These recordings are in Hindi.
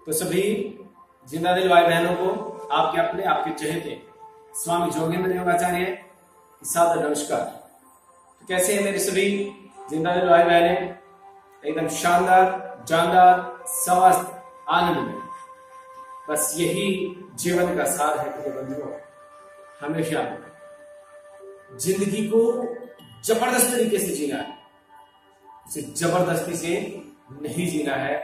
तो सभी जिंदा दिल भाई बहनों को आपके अपने आपके चहेते स्वामी जोगेंद्र योगाचार्य की सादर नमस्कार। तो कैसे हैं मेरे सभी जिंदा दिल भाई बहने? एकदम शानदार, जानदार, स्वस्थ, आनंद में। बस यही जीवन का सार है प्रिय बंधुओं। हमेशा जिंदगी को जबरदस्त तरीके से जीना है, उसे जबरदस्ती से नहीं जीना है।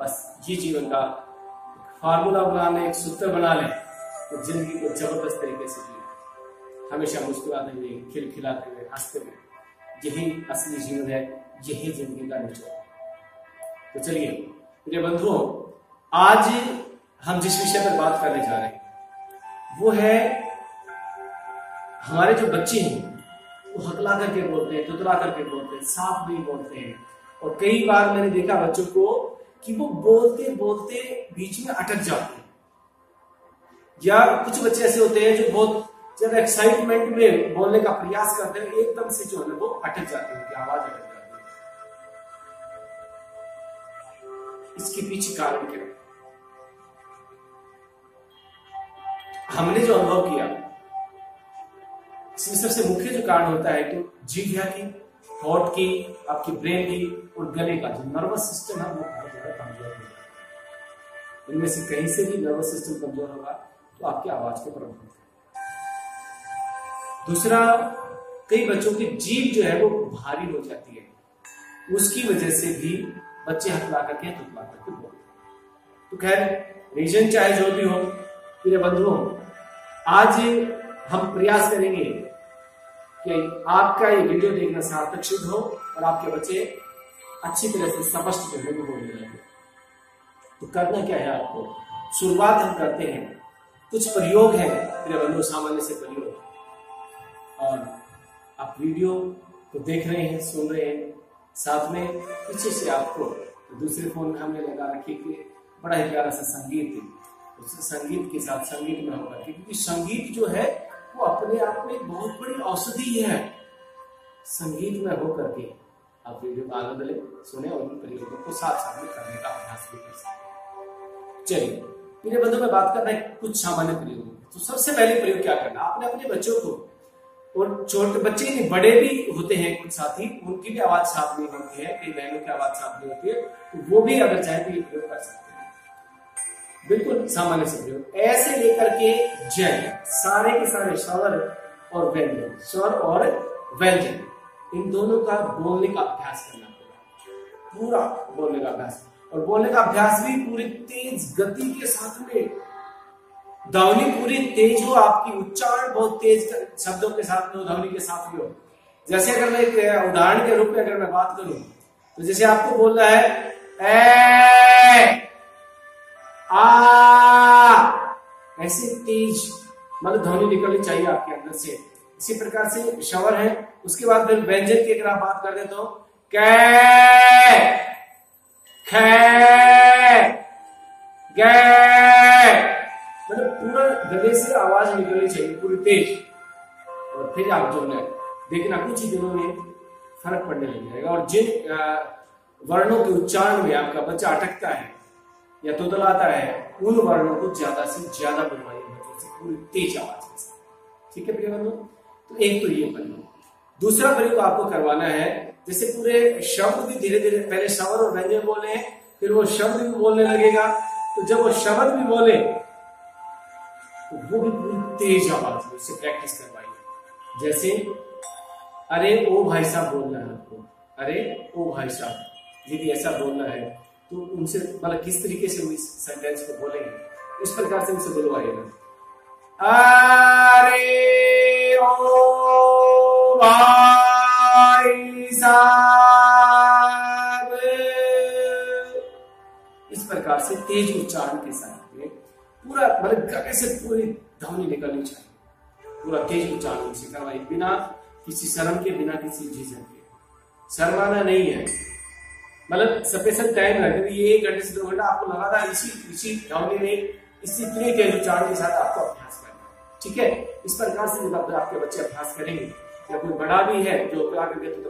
बस ये जीवन का फार्मूला बना लें, एक सूत्र बना लें तो जिंदगी को जबरदस्त तरीके से जीना, हमेशा मुस्कुराते हुए, खिलखिलाते हुए, हंसते हुए। यही असली जीवन है, यही जिंदगी का निचोड़। तो चलिए प्रिय बंधुओं, आज हम जिस विषय पर बात करने जा रहे हैं वो है हमारे जो बच्चे हैं वो हकला करके बोलते हैं, तुतला करके बोलते हैं, साफ नहीं बोलते हैं। और कई बार मैंने देखा बच्चों को कि वो बोलते बोलते बीच में अटक जाते हैं, या कुछ बच्चे ऐसे होते हैं जो बहुत ज्यादा एक्साइटमेंट में बोलने का प्रयास करते हैं, एकदम से जो है वो अटक जाते हैं, आवाज अटक जाती है। इसके पीछे कारण क्या है? हमने जो अनुभव किया, इसमें सबसे मुख्य जो कारण होता है तो जीभ की, होठ की, आपकी ब्रेन की और गले का जो नर्वस सिस्टम है वो बहुत ज्यादा कमजोर होगा। इनमें से कहीं से भी नर्वस सिस्टम कमजोर होगा तो आपकी आवाज को प्रभावित करेगा। दूसरा, कई बच्चों की जीभ जो है वो भारी हो जाती है, उसकी वजह से भी बच्चे हकला करके तुतला करके बोलते हैं। तो खैर रीजन चाहे जो भी हो, प्रिय बंधुओं, आज हम प्रयास करेंगे कि आपका ये वीडियो देखना सार्थक सिद्ध हो और आपके बच्चे अच्छी तरह से स्पष्ट करने को बोलने लगे। तो करना क्या है आपको? शुरुआत हम करते हैं, कुछ प्रयोग है प्रिय बंधुओं, सामान्य से प्रयोग, और आप वीडियो को देख रहे हैं, सुन रहे हैं, साथ में पीछे से आपको दूसरे फोन में हमने लगा रखी कि बड़ा ही प्यारा सा संगीत है, उस संगीत के साथ संगीत में होगा, क्योंकि संगीत जो है वो अपने आप में बहुत बड़ी औषधि है। संगीत में होकर के आप वीडियो का आनंद लें, सुने और उन प्रयोगों को साथ साथ में करने का अभ्यास भी कर सकते। चलिए मेरे बंधु में बात कर रहे हैं कुछ सामान्य प्रयोग। तो सबसे पहले प्रयोग क्या करना, आपने अपने बच्चों को, और छोटे बच्चे नहीं बड़े भी होते हैं कुछ साथी, उनकी भी आवाज साफ नहीं होती है, कई बहनों की आवाज साफ नहीं होती है, तो वो भी अगर चाहे तो ये प्रयोग कर सकते हैं। बिल्कुल सामान्य से प्रयोग, ऐसे लेकर के जय, सारे के सारे स्वर और व्यंजन, स्वर और व्यंजन, इन दोनों का बोलने का अभ्यास करना पड़ेगा, पूरा बोलने का अभ्यास। और बोलने का अभ्यास भी पूरी तेज गति के साथ में, ध्वनि पूरी तेज हो, आपकी उच्चारण बहुत तेज शब्दों के साथ में, ध्वनि के साथ में हो। जैसे अगर मैं एक उदाहरण के रूप में अगर मैं बात करूं तो जैसे आपको बोलना है ए, आ, ऐसे तेज मतलब ध्वनि निकलनी चाहिए आपके अंदर से। इसी प्रकार से स्वर है, उसके बाद फिर व्यंजन की अगर आप बात कर दे तो कै, खे, गे, मतलब पूरा गले से आवाज निकलनी चाहिए पूरी तेज। और फिर आप जो है देखना कुछ ही दिनों में फर्क पड़ने लग जाएगा। और जिन वर्णों के उच्चारण में आपका बच्चा अटकता है या तुतलाता है, उन वर्णों को ज्यादा से ज्यादा बुलवाइए बच्चों से पूरी तेज आवाज के साथ। ठीक है प्रिय बंधु? तो एक तो ये प्रयोग। दूसरा प्रयोग आपको करवाना है, जैसे पूरे शब्द भी धीरे धीरे, पहले स्वर और व्यंजन बोले, फिर वो शब्द भी बोलने लगेगा। तो जब वो शब्द भी बोले तो वो भी पूरी तेज आवाज में उससे प्रैक्टिस करवाइए। जैसे अरे ओ भाई साहब बोलना है आपको, अरे ओ भाई साहब, यदि ऐसा बोलना है तो उनसे मतलब किस तरीके से वो इस सेंटेंस को बोलेंगे, इस प्रकार से उनसे बुलवाइएगा। अरे ओ भाई साहब, इस प्रकार से तेज उच्चारण के साथ में पूरा मतलब गले से पूरी ध्वनि निकलनी चाहिए, पूरा तेज उच्चारण से करवाइए, बिना किसी शर्म के, बिना किसी झिझक के। शर्माना नहीं है, मतलब स्पेशल टाइम है, ये 1 घंटे से 2 घंटा आपको लगातार इसी ध्वनि में, इसी पूरे तेज उच्चारण के साथ आपको अभ्यास करना है। ठीक है? इस प्रकार से जब आपके बच्चे अभ्यास करेंगे, या कोई बड़ा भी है जो तुतला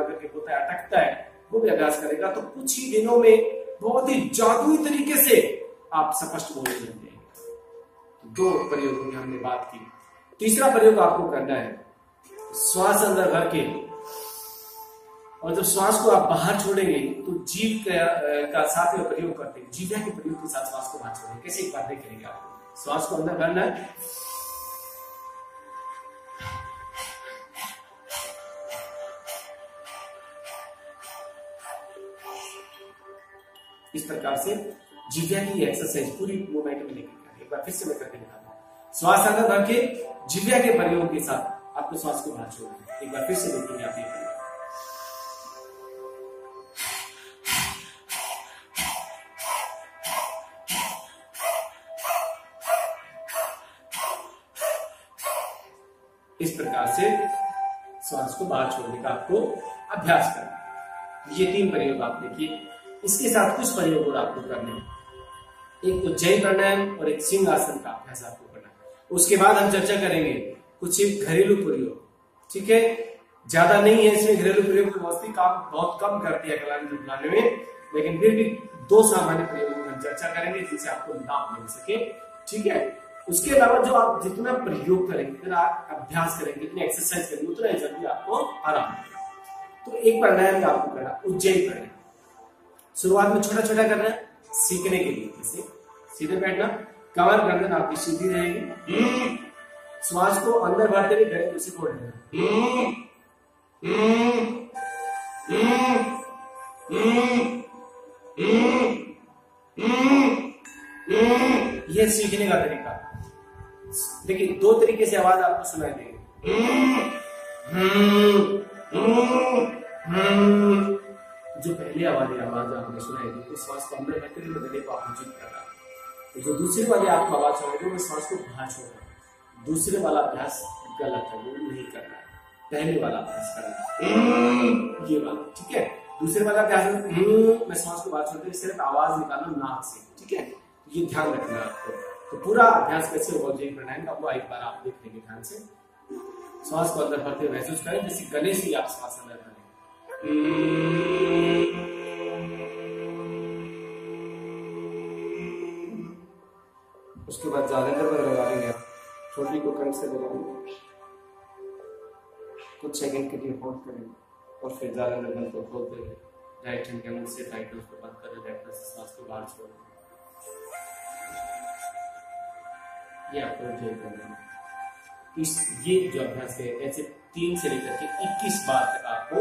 करके बोलता है, अटकता है, वो भी अभ्यास करेगा, तो कुछ ही दिनों में बहुत ही जादुई तरीके से आप स्पष्ट बोलने लग जाएंगे। दो प्रयोगों की हमने बात की। तीसरा प्रयोग आपको करना है, श्वास अंदर भर के और जब श्वास को आप बाहर छोड़ेंगे तो जीभ का साथ में प्रयोग करते हैं, जीभ के प्रयोग के साथ श्वास को बाहर छोड़ेंगे। कैसे एक बार देखेंगे आपको, श्वास को अंदर भरना है, इस प्रकार से जीभ की एक्सरसाइज पूरी मूवमेंट में लेकर एक बार फिर से मैं करके दिखाता हूँ। श्वास अंदर भर के जीभ के प्रयोग के साथ आपको श्वास को बाहर छोड़ना है। एक बार फिर से देखेंगे आप ये। इस प्रकार से श्वास को बाहर छोड़ने का आपको अभ्यास करना है। ये 3 प्रयोग आपने किए। इसके साथ कुछ प्रयोग और आपको करने हैं, एक उज्जयी प्राणायाम और एक सिंहासन का अभ्यास आपको करना है। उसके बाद हम चर्चा करेंगे कुछ घरेलू प्रयोग, ठीक है। ज्यादा नहीं है इसमें घरेलू प्रयोग, तो काम बहुत कम करती है कलाने में, लेकिन फिर भी 2 सामान्य प्रयोगों की हम चर्चा करेंगे जिससे आपको लाभ मिल सके, ठीक है। उसके अलावा जो आप जितना प्रयोग करेंगे, जितना अभ्यास करेंगे, जितनी एक्सरसाइज करेंगे, उतना ही जल्दी आपको आराम मिलेगा। तो एक प्राणायाम का आपको करना, उज्जयी प्राणायाम। शुरुआत में छोटा छोटा करना है सीखने के लिए। जैसे सीधे बैठना, कमर गर्दन आपकी सीधी रहेगी, श्वास को अंदर भरते हुए गले को छोड़ देना। यह सीखने का तरीका। देखिए 2 तरीके से आवाज आपको सुनाई देगी। जो पहली आवाज आपने सुनाई दी, तो श्वास को अंदर भरते हुए गले को आप उज्जित कर रहा है। जो दूसरी वाली आपको आवाज सुनाई वो श्वास को बाहर छोड़ रहा है। दूसरे वाला अभ्यास गलत है, वो नहीं करना है, पहले वाला अभ्यास करना है, ये वाला, ठीक है। दूसरे वाला अभ्यास में श्वास को बाहर छोड़ते सिर्फ आवाज निकालो नाक से, ठीक है। ये ध्यान रखना है आपको। तो पूरा अभ्यास कैसे होगा उज्जयी प्राणायाम का, वो एक बार आप देख लेंगे ध्यान से। श्वास को अंदर भरते हुए महसूस करें जैसे गले से आप श्वास अंदर भरें। उसके बाद जालंधर पर लगा लेंगे, छोटी को कंठ से लगाएंगे, कुछ सेकंड के लिए होल्ड करेंगे और फिर जालंधर बंद को खोल देंगे। राइट हैंड के अंदर से राइट नोज को बंद करें, लेफ्ट नोज से श्वास को बाहर छोड़ दें। ये आपको उज्जयी करना है। ये जो अभ्यास है ऐसे 3 से लेकर के 21 बार तक आपको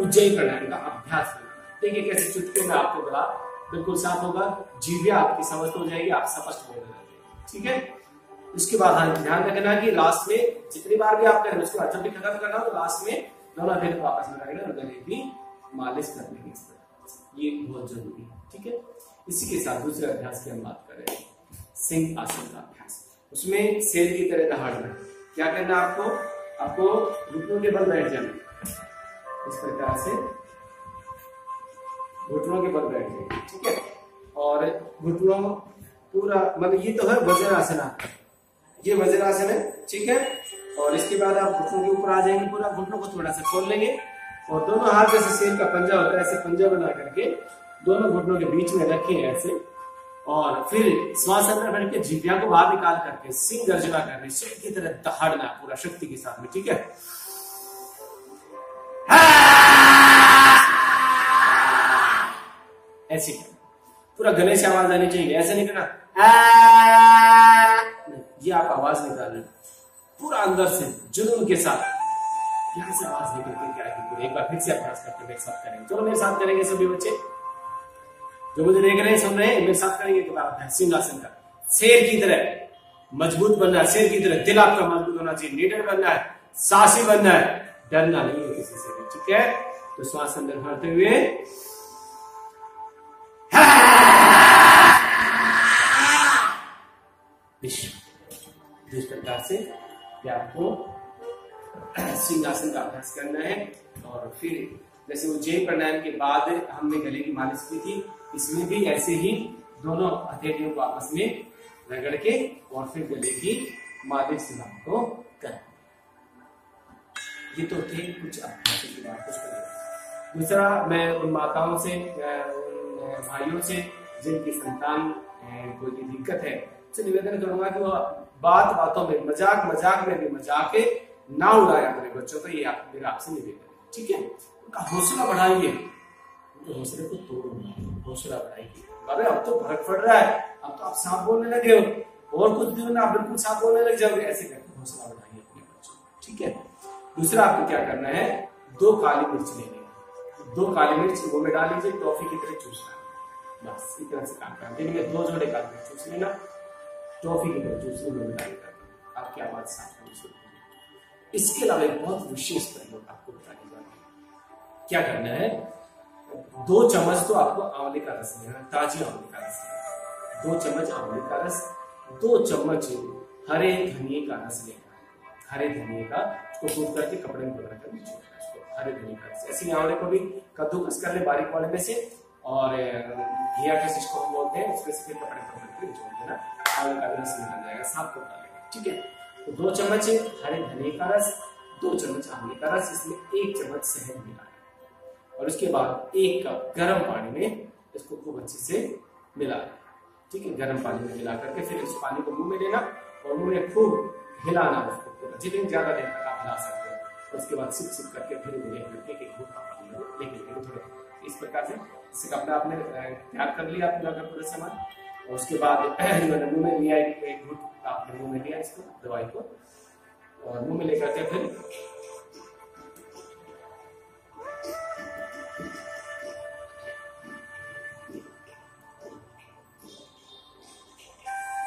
उज्जयी प्राणायाम का अभ्यास करना है। देखिए कैसे चुटकी में आपको गला बिल्कुल साफ होगा, जीभ आपकी समझ हो जाएगी, आप स्पष्ट बोलने लगेंगे, ठीक है। उसके बाद ध्यान रखना कि लास्ट में जितनी बार भी आप करें उसके बाद जब भी खत्म करना हो तो लास्ट में दोनों हाथ को आपस में रगड़ना और गले भी मालिश कर लेंगे। इस तरह ये बहुत जरूरी है, ठीक है। इसी के साथ दूसरे अभ्यास की हम बात करें, सिंहासन का अभ्यास। उसमें शेर की तरह दहाड़ना। क्या करना आपको घुटनों के बल बैठ जाना, इस प्रकार से घुटनों के बल बैठ जाए, ठीक है। और घुटनों पूरा मतलब ये तो है वज्रासन, ये वज्रासन है, ठीक है। और इसके बाद आप घुटनों के ऊपर आ जाएंगे, पूरा घुटनों को थोड़ा सा खोल लेंगे और दोनों हाथ जैसे शेर का पंजा होता है ऐसे पंजा बना करके दोनों घुटनों के बीच में रखें ऐसे, और फिर श्वास अंदर भर के जीभ को बाहर निकाल करके सिंह गर्जना करने, शेर की तरह दहाड़ना पूरा शक्ति के साथ में, ठीक है। ऐसे पूरा गले से आवाज आनी चाहिए, ऐसे नहीं करना ये आप आवाज निकाल रहे पूरा अंदर से जुनून के साथ, यहां से आवाज निकल के आएगी पूरे। एक बार फिर से अभ्यास करके मेरे साथ करेंगे, चलो मेरे साथ करेंगे सभी बच्चे जो मुझे देख रहे हैं सुन रहे हैं, मेरे साथ करेंगे। तो अभ्यास सिंहासन का, शेर की तरह मजबूत बनना है, शेर की तरह दिल आपका मजबूत होना चाहिए, लीडर बनना है, साहसी बनना है, डरना नहीं है किसी से भी, ठीक है। तो श्वास अंदर भरते हुए इस प्रकार से आपको सिंहासन का अभ्यास करना है। और फिर जैसे उज्जयी प्राणायाम के बाद हमने गले की मालिश की थी, इसमें भी ऐसे ही दोनों हथेलियों को आपस में रगड़ के और फिर गले की मालिश आपको करना। ये तो थे कुछ अभ्यासों की बात। दूसरा, मैं उन माताओं से, उन भाइयों से जिनकी संतान हैं, कोई भी दिक्कत है, तो निवेदन करूंगा कि वो बात बातों में, मजाक मजाक में भी मजाक ना उड़ाए अपने बच्चों को, ये मेरा आपसे निवेदन है, ठीक है। उनका हौसला बढ़ाइए, उनके हौसले को तोड़ो, हौसला बढ़ाइए। अरे अब तो फर्क पड़ रहा है, अब तो आप साफ बोलने लगे हो, और कुछ दिनों में आप बिल्कुल साफ बोलने लग जाओगे, ऐसे करके हौसला बढ़ाइए अपने बच्चों को, ठीक है। दूसरा आपको क्या करना है, 2 काली मिर्च लेनी है, 2 काली मिर्च मुंह में डाल लीजिए, टॉफी की तरह चूसना, बस इस तरह से काम करना। दिन में 2 जोड़े काली मिर्च चूस लेना, टॉफी की तरह चूस लेना, मुंह में डाल कर आपकी आवाज साफ होनी शुरू होगी। इसके अलावा एक बहुत विशेष प्रयोग आपको बताने जा रहे हैं। क्या करना है, 2 चम्मच तो आपको आंवले का रस लेना, ताजी आंवले का रस लेना, 2 चम्मच आंवले का रस, 2 चम्मच हरे धनिए का रस लेना, हरे धनिए का उसको कूट करके कपड़े में भिगो कर निचोड़ना, इसको हरे धनिए का रस। ऐसे आंवले को भी कद्दूकस कर ले बारीक वाले में से, और घिया के जिसको हम बोलते हैं उसमें से फिर कपड़े पकड़ के निचोड़ देना, आंवले का रस निकल जाएगा, साफ कर डालेगा, ठीक है। तो 2 चम्मच हरे धनिए का रस, 2 चम्मच आंवले का रस, इसमें 1 चम्मच शहद मिलाना, और उसके बाद 1 कप गर्म पानी में इसको खूब अच्छे से मिला, ठीक है। गर्म पानी में मिला करके फिर इस पानी को मुंह में लेना और मुंह में खूब हिलाना उसको, जितनी ज्यादा देर तक आप हिला सकते हो। उसके बाद सिप सिप करके फिर एक घूंट आप पानी लेके थोड़ा इस प्रकार से, इससे अपने आपने तैयार कर लिया आप मिलाकर पूरा सामान। और उसके बाद मुंह में लिया, एक घूंट आपने मुंह में लिया इसको, दवाई को, और मुंह में लेकर के फिर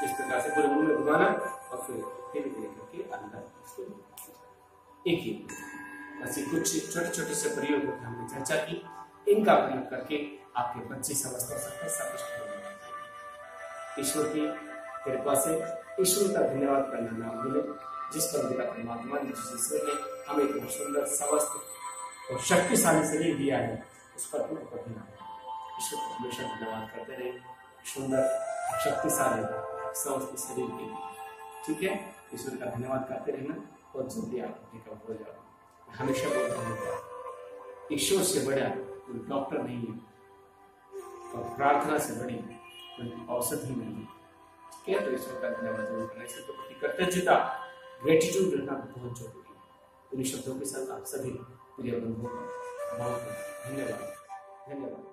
इस प्रकार से पूरे मुंह में घुमाना, और फिर लेकर के अंदर इसको एक ही ऐसे कुछ छोटे छोटे से प्रयोग हमने चर्चा की, इनका प्रयोग करके आपके बच्चे समझ सकते हैं, सब कुछ। ईश्वर की कृपा से, ईश्वर का धन्यवाद करना ना भूले, जिस पर मेरा परमात्मा ईश्वर ने हमें एक सुंदर स्वस्थ और शक्तिशाली शरीर दिया है, उस पर भी कभी ना, ईश्वर को हमेशा धन्यवाद करते रहे, सुंदर शक्तिशाली स्वस्थ शरीर के लिए, ठीक है। ईश्वर का धन्यवाद करते रहना, और जल्दी आप रिकवर हो जाओ। हमेशा बोलता हूँ, ईश्वर से बड़ा कोई डॉक्टर नहीं है, और प्रार्थना से बड़ी कोई औषधि नहीं है, ठीक है। तो ईश्वर का धन्यवाद जरूर करना, ईश्वर के प्रति कृतज्ञता, ग्रेटिट्यूड रखना बहुत जरूरी है। इन शब्दों के साथ आप सभी प्रिय बंधुओं का बहुत धन्यवाद।